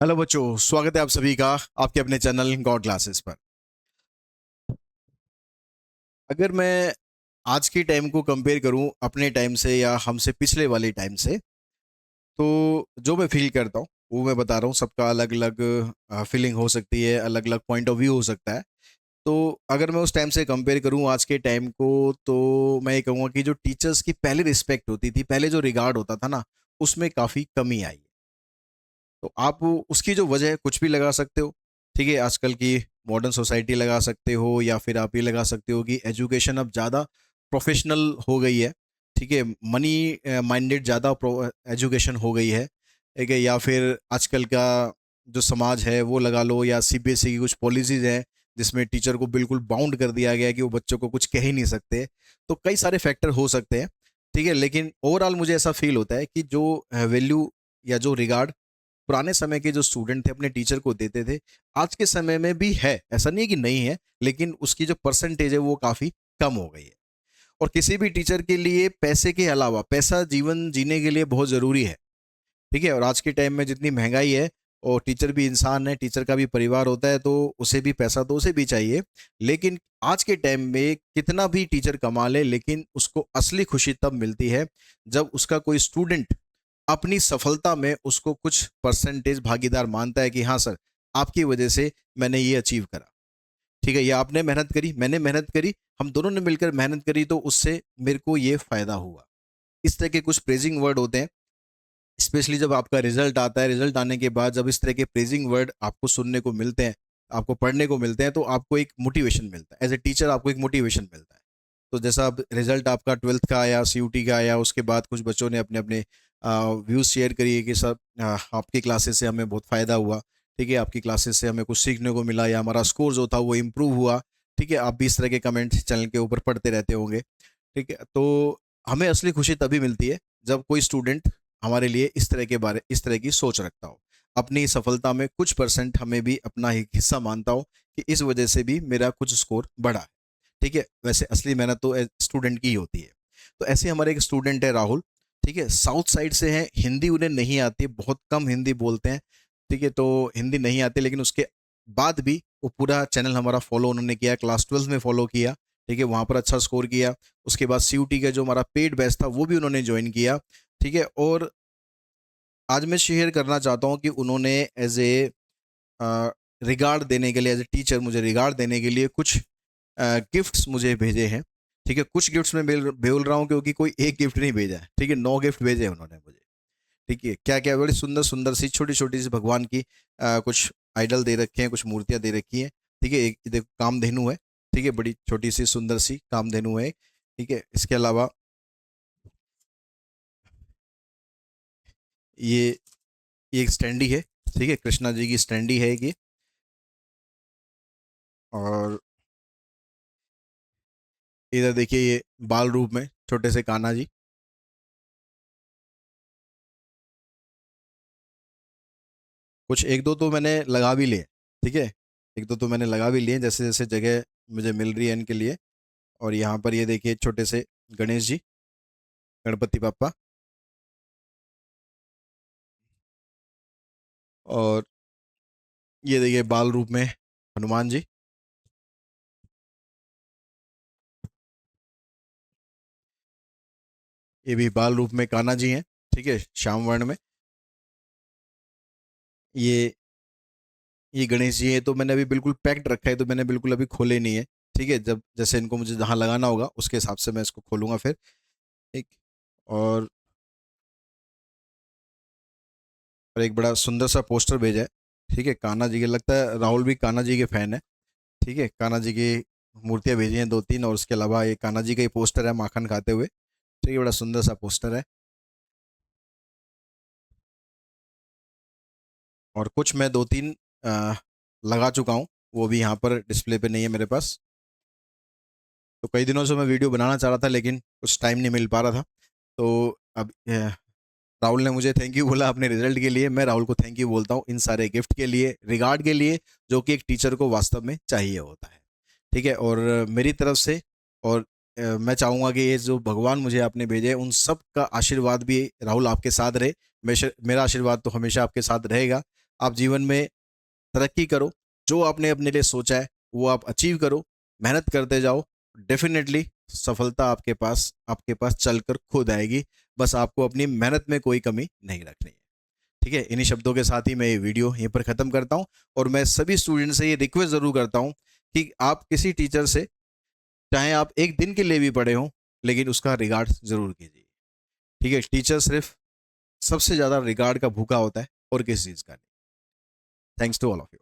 Hello बच्चों, स्वागत है आप सभी का आपके अपने चैनल गॉड क्लासेस पर। अगर मैं आज की टाइम को कंपेयर करूं अपने टाइम से या हमसे पिछले वाले टाइम से, तो जो मैं फील करता हूं वो मैं बता रहा हूं। सबका अलग अलग फीलिंग हो सकती है, अलग अलग पॉइंट ऑफ व्यू हो सकता है। तो अगर मैं उस टाइम से कंपेयर करूं आज के टाइम को, तो मैं ये कहूँगा कि जो टीचर्स की पहले रिस्पेक्ट होती थी, पहले जो रिगार्ड होता था ना, उसमें काफ़ी कमी आई है। तो आप उसकी जो वजह है कुछ भी लगा सकते हो। ठीक है, आजकल की मॉडर्न सोसाइटी लगा सकते हो, या फिर आप ये लगा सकते हो कि एजुकेशन अब ज़्यादा प्रोफेशनल हो गई है। ठीक है, मनी माइंडेड ज़्यादा एजुकेशन हो गई है। ठीक है, या फिर आजकल का जो समाज है वो लगा लो, या सीबीएसई की कुछ पॉलिसीज़ हैं जिसमें टीचर को बिल्कुल बाउंड कर दिया गया है कि वो बच्चों को कुछ कह ही नहीं सकते। तो कई सारे फैक्टर हो सकते हैं। ठीक है, लेकिन ओवरऑल मुझे ऐसा फील होता है कि जो वैल्यू या जो रिगार्ड पुराने समय के जो स्टूडेंट थे अपने टीचर को देते थे, आज के समय में भी है, ऐसा नहीं है कि नहीं है, लेकिन उसकी जो परसेंटेज है वो काफ़ी कम हो गई है। और किसी भी टीचर के लिए पैसे के अलावा, पैसा जीवन जीने के लिए बहुत ज़रूरी है। ठीक है, और आज के टाइम में जितनी महंगाई है, और टीचर भी इंसान है, टीचर का भी परिवार होता है, तो उसे भी पैसा तो उसे भी चाहिए। लेकिन आज के टाइम में कितना भी टीचर कमा ले, लेकिन उसको असली खुशी तब मिलती है जब उसका कोई स्टूडेंट अपनी सफलता में उसको कुछ परसेंटेज भागीदार मानता है कि हाँ सर, आपकी वजह से मैंने ये अचीव करा। ठीक है, ये आपने मेहनत करी, मैंने मेहनत करी, हम दोनों ने मिलकर मेहनत करी, तो उससे मेरे को ये फायदा हुआ। इस तरह के कुछ प्रेजिंग वर्ड होते हैं। स्पेशली जब आपका रिजल्ट आता है, रिजल्ट आने के बाद जब इस तरह के प्रेजिंग वर्ड आपको सुनने को मिलते हैं, आपको पढ़ने को मिलते हैं, तो आपको एक मोटिवेशन मिलता है। एज ए टीचर आपको एक मोटिवेशन मिलता है। तो जैसा अब रिजल्ट आपका 12th का आया, सीयूटी का आया, उसके बाद कुछ बच्चों ने अपने अपने व्यूज़ शेयर करिए कि सर, आपकी क्लासेस से हमें बहुत फ़ायदा हुआ। ठीक है, आपकी क्लासेस से हमें कुछ सीखने को मिला, या हमारा स्कोर जो था वो इम्प्रूव हुआ। ठीक है, आप भी इस तरह के कमेंट चैनल के ऊपर पढ़ते रहते होंगे। ठीक है, तो हमें असली खुशी तभी मिलती है जब कोई स्टूडेंट हमारे लिए इस तरह की सोच रखता हो, अपनी सफलता में कुछ परसेंट हमें भी अपना ही हिस्सा मानता हो कि इस वजह से भी मेरा कुछ स्कोर बढ़ा है। ठीक है, वैसे असली मेहनत तो स्टूडेंट की ही होती है। तो ऐसे हमारे एक स्टूडेंट है राहुल। ठीक है, साउथ साइड से हैं, हिंदी उन्हें नहीं आती, बहुत कम हिंदी बोलते हैं। ठीक है, तो हिंदी नहीं आती, लेकिन उसके बाद भी वो पूरा चैनल हमारा फॉलो उन्होंने किया, क्लास 12 में फॉलो किया। ठीक है, वहाँ पर अच्छा स्कोर किया। उसके बाद सीयूटी का जो हमारा पेड बैच था वो भी उन्होंने ज्वाइन किया। ठीक है, और आज मैं शेयर करना चाहता हूँ कि उन्होंने एज ए रिगार्ड देने के लिए, एज ए टीचर मुझे रिगार्ड देने के लिए कुछ गिफ्ट्स मुझे भेजे हैं। ठीक है, कुछ गिफ्ट्स मैं बोल रहा हूँ क्योंकि कोई एक गिफ्ट नहीं भेजा है। ठीक है, 9 गिफ्ट भेजे हैं उन्होंने मुझे। ठीक है, क्या क्या बड़ी सुंदर सुंदर सी छोटी छोटी सी भगवान की कुछ आइडल दे रखे हैं, कुछ मूर्तियां दे रखी हैं। ठीक है, एक देखो कामधेनु है। ठीक है, बड़ी छोटी सी सुंदर सी कामधेनु है। ठीक है, इसके अलावा ये ये एक स्टैंडी है। ठीक है, कृष्णा जी की स्टैंडी है ये। और इधर देखिए, ये बाल रूप में छोटे से कान्हा जी। कुछ एक दो तो मैंने लगा भी लिए। ठीक है, एक दो तो मैंने लगा भी लिए, जैसे जैसे जगह मुझे मिल रही है इनके लिए। और यहाँ पर ये देखिए छोटे से गणेश जी, गणपति पापा। और ये देखिए बाल रूप में हनुमान जी। ये भी बाल रूप में कान्हा जी हैं। ठीक है, श्याम वर्ण में। ये ये गणेश जी हैं, तो मैंने अभी बिल्कुल पैक्ड रखा है, तो मैंने बिल्कुल अभी खोले नहीं है। ठीक है, जब जैसे इनको मुझे जहाँ लगाना होगा उसके हिसाब से मैं इसको खोलूंगा फिर। ठीक। और और एक बड़ा सुंदर सा पोस्टर भेजा है। ठीक है, कान्हा जी के, लगता है राहुल भी कान्हा जी के फैन है। ठीक है, कान्हा जी की मूर्तियाँ भेजी हैं 2-3, और उसके अलावा ये कान्हा जी का ही पोस्टर है माखन खाते हुए। ठीक है, बड़ा सुंदर सा पोस्टर है। और कुछ मैं 2-3 लगा चुका हूँ, वो भी यहाँ पर डिस्प्ले पे नहीं है मेरे पास। तो कई दिनों से मैं वीडियो बनाना चाह रहा था, लेकिन कुछ टाइम नहीं मिल पा रहा था। तो अब राहुल ने मुझे थैंक यू बोला अपने रिजल्ट के लिए, मैं राहुल को थैंक यू बोलता हूँ इन सारे गिफ्ट के लिए, रिगार्ड के लिए, जो कि एक टीचर को वास्तव में चाहिए होता है। ठीक है, और मेरी तरफ से, और मैं चाहूँगा कि ये जो भगवान मुझे आपने भेजे उन सब का आशीर्वाद भी राहुल आपके साथ रहे। मेरा आशीर्वाद तो हमेशा आपके साथ रहेगा। आप जीवन में तरक्की करो, जो आपने अपने लिए सोचा है वो आप अचीव करो, मेहनत करते जाओ, डेफिनेटली सफलता आपके पास चलकर खुद आएगी। बस आपको अपनी मेहनत में कोई कमी नहीं रखनी है। ठीक है, इन्हीं शब्दों के साथ ही मैं ये वीडियो यहीं पर ख़त्म करता हूँ। और मैं सभी स्टूडेंट से ये रिक्वेस्ट ज़रूर करता हूँ कि आप किसी टीचर से, चाहे आप एक दिन के लिए भी पढ़े हों, लेकिन उसका रिगार्ड ज़रूर कीजिए। ठीक है, टीचर सिर्फ सबसे ज़्यादा रिगार्ड का भूखा होता है और किसी चीज़ का नहीं। Thanks to all of you.